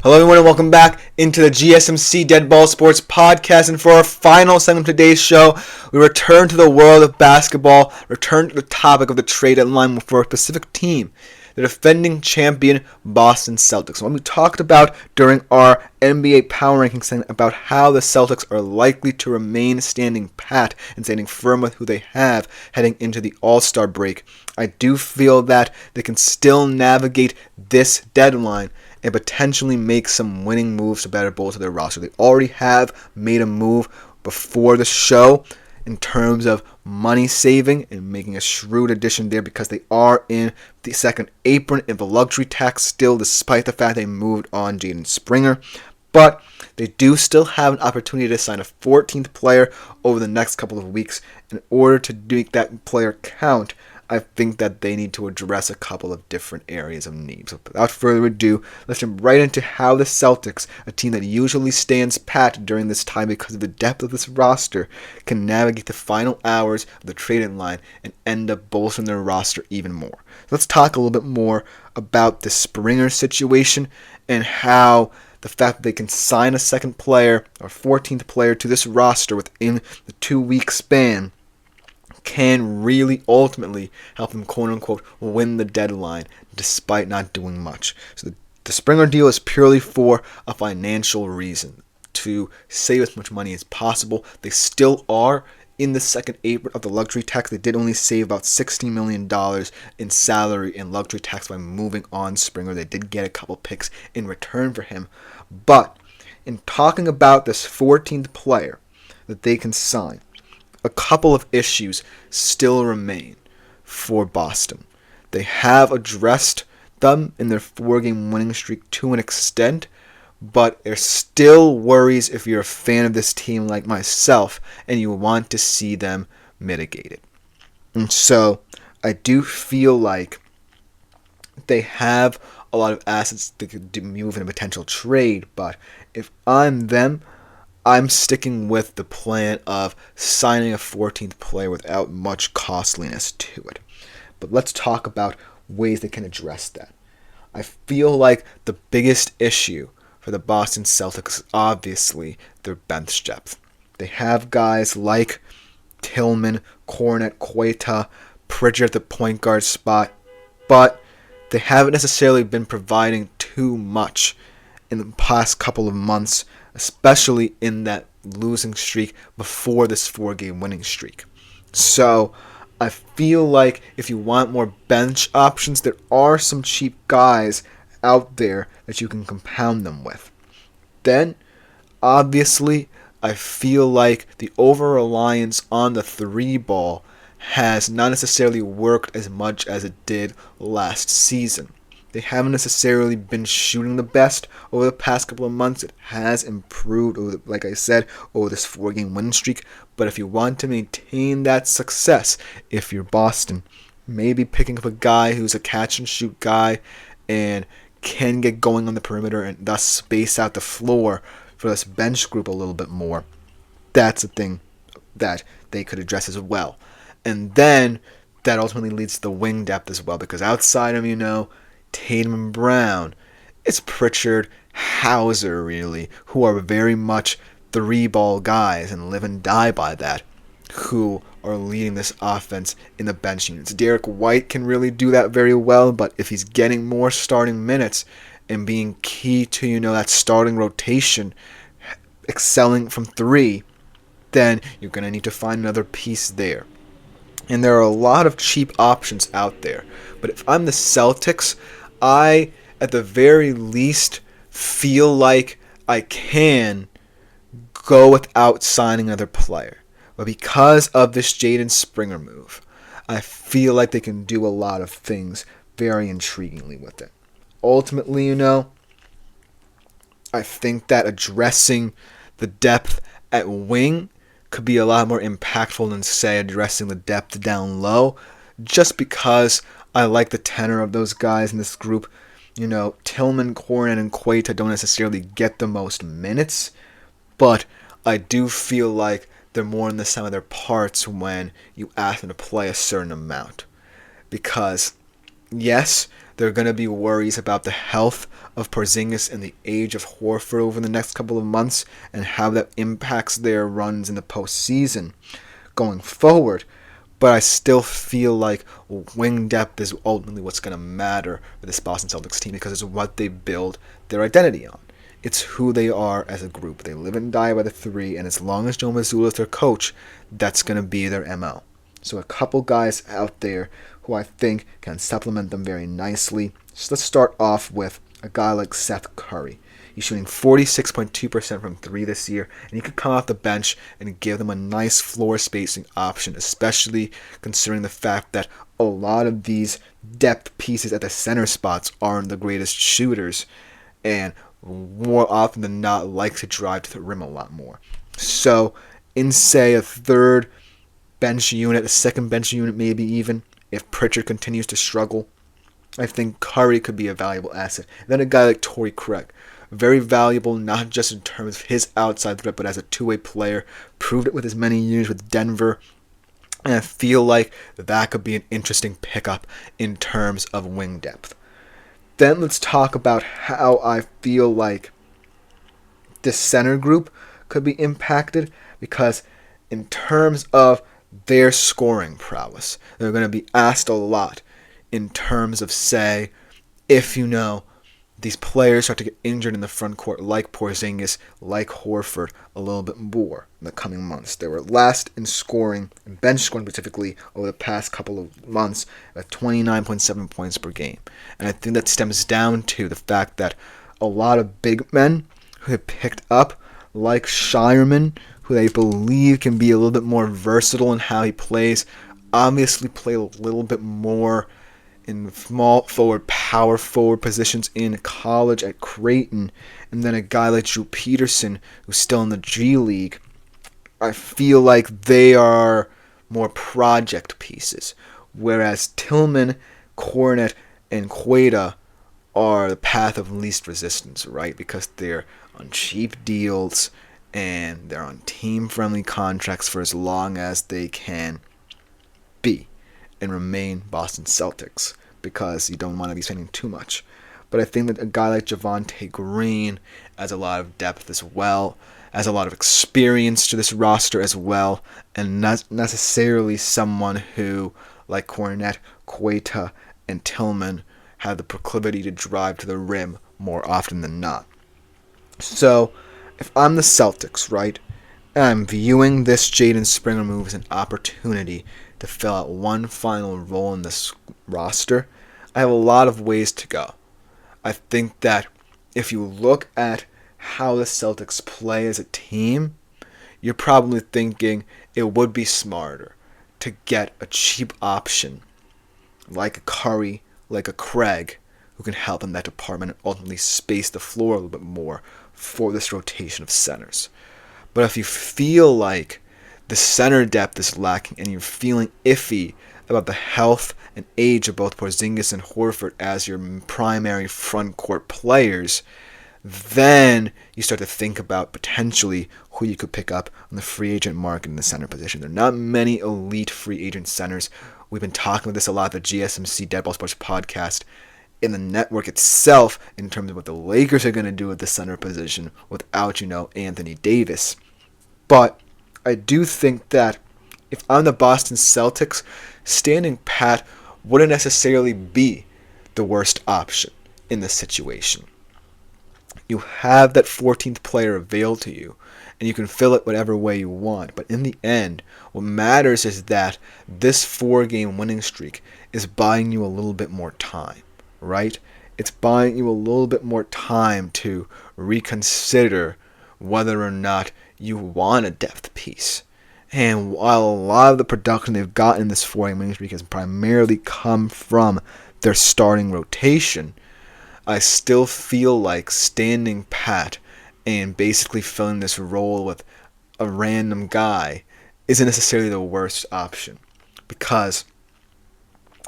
Hello everyone and welcome back into the GSMC Dead Ball Sports Podcast, and for our final segment of today's show, we return to the world of basketball, return to the topic of the trade deadline for a specific team, the defending champion Boston Celtics. When we talked about during our NBA Power Ranking segment about how the Celtics are likely to remain standing pat and standing firm with who they have heading into the All-Star break, I do feel that they can still navigate this deadline and potentially make some winning moves to better bolster their roster. They already have made a move before the show in terms of money saving and making a shrewd addition there because they are in the second apron in the luxury tax still, despite the fact they moved on Jaden Springer. But they do still have an opportunity to sign a 14th player over the next couple of weeks. In order to make that player count, I think that they need to address a couple of different areas of need. So without further ado, let's jump right into how the Celtics, a team that usually stands pat during this time because of the depth of this roster, can navigate the final hours of the trade deadline and end up bolstering their roster even more. So let's talk a little bit more about the Springer situation and how the fact that they can sign a second player or 14th player to this roster within the 2-week span can really ultimately help them, quote-unquote, win the deadline despite not doing much. So the Springer deal is purely for a financial reason, to save as much money as possible. They still are in the second apron of the luxury tax. They did only save about $16 million in salary and luxury tax by moving on Springer. They did get a couple picks in return for him. But in talking about this 14th player that they can sign, a couple of issues still remain for Boston. They have addressed them in their 4-game winning streak to an extent, but there's still worries if you're a fan of this team like myself and you want to see them mitigated. And so I do feel like they have a lot of assets that could move in a potential trade, but if I'm them, I'm sticking with the plan of signing a 14th player without much costliness to it. But let's talk about ways they can address that. I feel like the biggest issue for the Boston Celtics is obviously their bench depth. They have guys like Tillman, Kornet, Queta, Pritchard at the point guard spot, but they haven't necessarily been providing too much in the past couple of months, especially in that losing streak before this 4-game winning streak. So I feel like if you want more bench options, there are some cheap guys out there that you can compound them with. Then, obviously, I feel like the over-reliance on the 3-ball has not necessarily worked as much as it did last season. They haven't necessarily been shooting the best over the past couple of months. It has improved, like I said, over this 4-game winning streak. But if you want to maintain that success, if you're Boston, maybe picking up a guy who's a catch-and-shoot guy and can get going on the perimeter and thus space out the floor for this bench group a little bit more, that's a thing that they could address as well. And then that ultimately leads to the wing depth as well, because outside of, Tatum and Brown, it's Pritchard, Hauser, really, who are very much 3-ball guys and live and die by that, who are leading this offense in the bench units. Derek White can really do that very well, but if he's getting more starting minutes and being key to, that starting rotation, excelling from 3, then you're going to need to find another piece there. And there are a lot of cheap options out there. But if I'm the Celtics, I, at the very least, feel like I can go without signing another player. But because of this Jaden Springer move, I feel like they can do a lot of things very intriguingly with it. Ultimately, I think that addressing the depth at wing could be a lot more impactful than, say, addressing the depth down low, just because I like the tenor of those guys in this group. Tillman, Kornet, and Queta don't necessarily get the most minutes, but I do feel like they're more in the sum of their parts when you ask them to play a certain amount. Because, yes, There are going to be worries about the health of Porzingis and the age of Horford over the next couple of months and how that impacts their runs in the postseason going forward. But I still feel like wing depth is ultimately what's going to matter for this Boston Celtics team because it's what they build their identity on. It's who they are as a group. They live and die by the three, and as long as Joe Mazzulla is their coach, that's going to be their MO. So a couple guys out there who I think can supplement them very nicely. So let's start off with a guy like Seth Curry. He's shooting 46.2% from three this year, and he could come off the bench and give them a nice floor spacing option, especially considering the fact that a lot of these depth pieces at the center spots aren't the greatest shooters, and more often than not like to drive to the rim a lot more. So, in say a third bench unit, a second bench unit maybe even, if Pritchard continues to struggle, I think Curry could be a valuable asset. And then a guy like Torrey Craig, very valuable not just in terms of his outside threat, but as a two-way player. Proved it with his many years with Denver. And I feel like that could be an interesting pickup in terms of wing depth. Then let's talk about how I feel like this center group could be impacted, because in terms of their scoring prowess, they're going to be asked a lot in terms of, say, if these players start to get injured in the front court, like Porzingis, like Horford, a little bit more in the coming months. They were last in scoring, and bench scoring specifically, over the past couple of months at 29.7 points per game. And I think that stems down to the fact that a lot of big men who have picked up, like Shireman, who they believe can be a little bit more versatile in how he plays, obviously play a little bit more in small forward, power forward positions in college at Creighton, and then a guy like Drew Peterson, who's still in the G League. I feel like they are more project pieces, whereas Tillman, Cornet, and Queta are the path of least resistance, right? Because they're on cheap deals and they're on team-friendly contracts for as long as they can be and remain Boston Celtics, because you don't want to be spending too much. But I think that a guy like Javonte Green has a lot of depth as well, has a lot of experience to this roster as well, and not necessarily someone who, like Cornet, Queta, and Tillman, have the proclivity to drive to the rim more often than not. So, if I'm the Celtics, right, and I'm viewing this Jaden Springer move as an opportunity to fill out one final role in this roster, I have a lot of ways to go. I think that if you look at how the Celtics play as a team, you're probably thinking it would be smarter to get a cheap option like a Curry, like a Craig, who can help in that department and ultimately space the floor a little bit more for this rotation of centers. But if you feel like the center depth is lacking and you're feeling iffy about the health and age of both Porzingis and Horford as your primary front court players, then you start to think about potentially who you could pick up on the free agent market in the center position. There are not many elite free agent centers. We've been talking about this a lot, the GSMC Dead Ball Sports podcast, in the network itself, in terms of what the Lakers are going to do at the center position without, Anthony Davis. But I do think that if I'm the Boston Celtics, standing pat wouldn't necessarily be the worst option in this situation. You have that 14th player available to you, and you can fill it whatever way you want. But in the end, what matters is that this 4-game winning streak is buying you a little bit more time, right? It's buying you a little bit more time to reconsider whether or not you want a depth piece. And while a lot of the production they've gotten in this 4-game winning streak has primarily come from their starting rotation, I still feel like standing pat and basically filling this role with a random guy isn't necessarily the worst option, because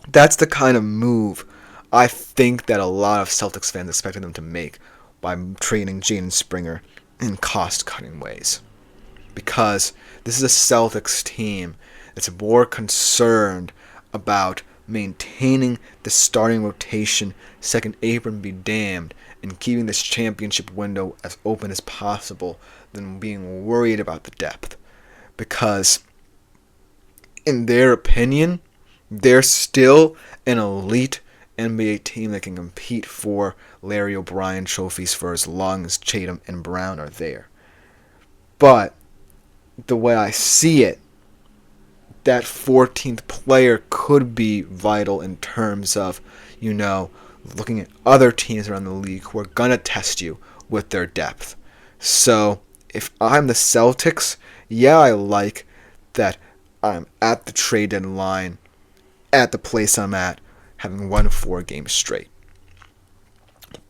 that's the kind of move I think that a lot of Celtics fans expected them to make by trading Jaden Springer in cost-cutting ways. Because this is a Celtics team that's more concerned about maintaining the starting rotation, second apron be damned, and keeping this championship window as open as possible than being worried about the depth. Because, in their opinion, they're still an elite NBA team that can compete for Larry O'Brien trophies for as long as Tatum and Brown are there. But the way I see it, that 14th player could be vital in terms of, looking at other teams around the league who are going to test you with their depth. So, if I'm the Celtics, I like that I'm at the trade deadline, at the place I'm at, having won 4 games straight.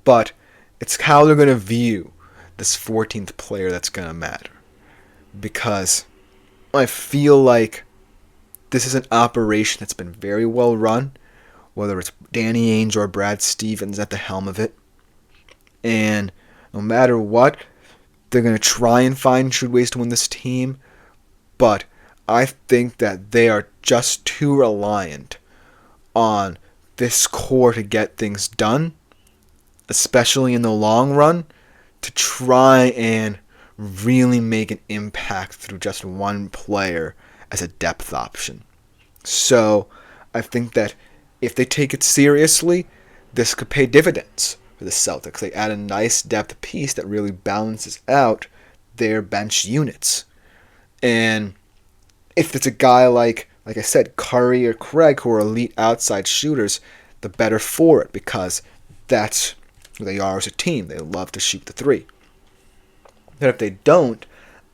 But it's how they're going to view this 14th player that's going to matter. Because I feel like this is an operation that's been very well run, whether it's Danny Ainge or Brad Stevens at the helm of it. And no matter what, they're going to try and find true ways to win this team. But I think that they are just too reliant on this core to get things done, especially in the long run, to try and really make an impact through just one player as a depth option. So I think that if they take it seriously, this could pay dividends for the Celtics. They add a nice depth piece that really balances out their bench units. And if it's a guy like I said, Curry or Craig, who are elite outside shooters, the better for it, because that's who they are as a team. They love to shoot the three. But if they don't,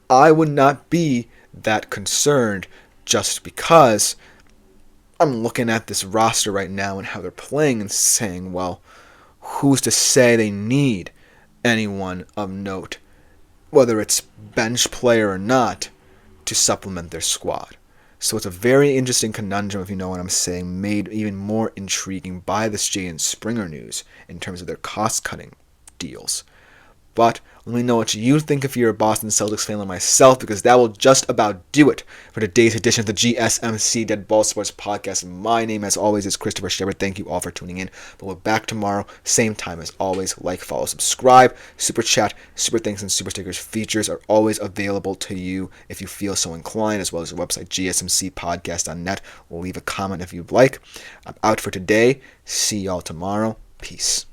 I would not be that concerned, just because I'm looking at this roster right now and how they're playing and saying, well, who's to say they need anyone of note, whether it's bench player or not, to supplement their squad. So it's a very interesting conundrum, if you know what I'm saying, made even more intriguing by this Jaylen Springer news in terms of their cost-cutting deals. But let me know what you think if you're a Boston Celtics fan like myself, because that will just about do it for today's edition of the GSMC Dead Ball Sports Podcast. My name, as always, is Christopher Shepard. Thank you all for tuning in. But we're back tomorrow, same time as always. Like, follow, subscribe, super chat, super thanks, and super stickers features are always available to you if you feel so inclined, as well as the website gsmcpodcast.net. Leave a comment if you'd like. I'm out for today. See y'all tomorrow. Peace.